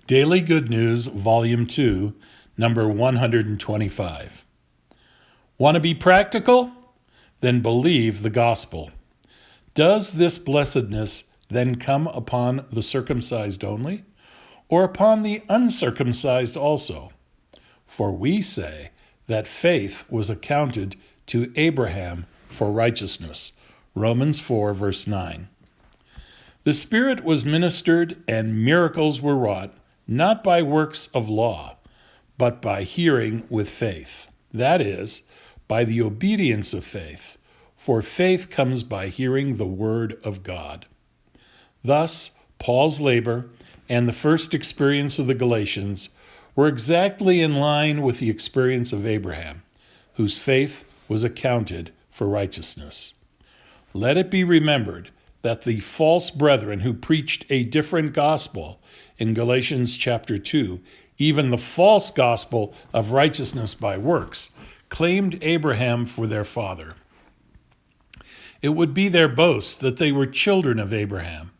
Daily Good News, Volume 2, number 125. Want to be practical? Then believe the gospel. Does this blessedness then come upon the circumcised only, or upon the uncircumcised also? For we say that faith was accounted to Abraham for righteousness. Romans 4, verse 9. The Spirit was ministered and miracles were wrought, not by works of law, but by hearing with faith. That is, by the obedience of faith, for faith comes by hearing the word of God. Thus, Paul's labor and the first experience of the Galatians were exactly in line with the experience of Abraham, whose faith was accounted for righteousness. Let it be remembered that the false brethren who preached a different gospel in Galatians chapter 2, even the false gospel of righteousness by works, claimed Abraham for their father. It would be their boast that they were children of Abraham,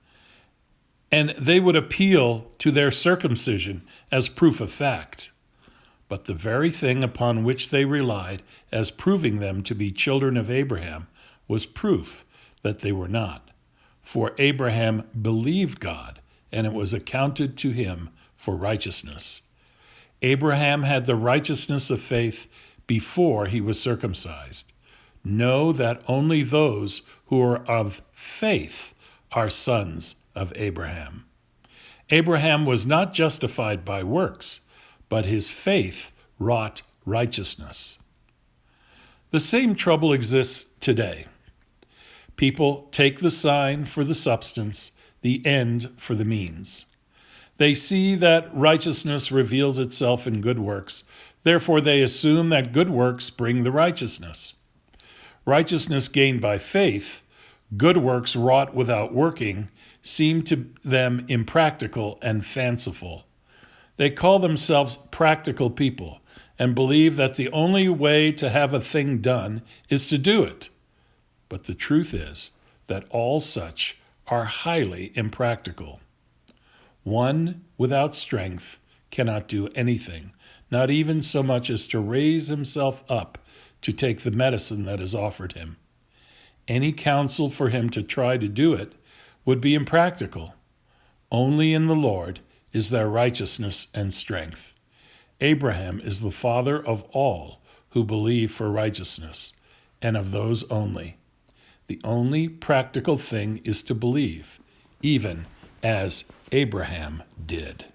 and they would appeal to their circumcision as proof of fact. But the very thing upon which they relied as proving them to be children of Abraham was proof that they were not. For Abraham believed God, and it was accounted to him for righteousness. Abraham had the righteousness of faith before he was circumcised. Know that only those who are of faith are sons of Abraham. Abraham was not justified by works, but his faith wrought righteousness. The same trouble exists today. People take the sign for the substance, the end for the means. They see that righteousness reveals itself in good works, therefore they assume that good works bring the righteousness. Righteousness gained by faith, good works wrought without working, seem to them impractical and fanciful. They call themselves practical people and believe that the only way to have a thing done is to do it. But the truth is that all such are highly impractical. One without strength cannot do anything, not even so much as to raise himself up to take the medicine that is offered him. Any counsel for him to try to do it would be impractical. Only in the Lord is there righteousness and strength. Abraham is the father of all who believe for righteousness, and of those only. The only practical thing is to believe, even as Abraham did.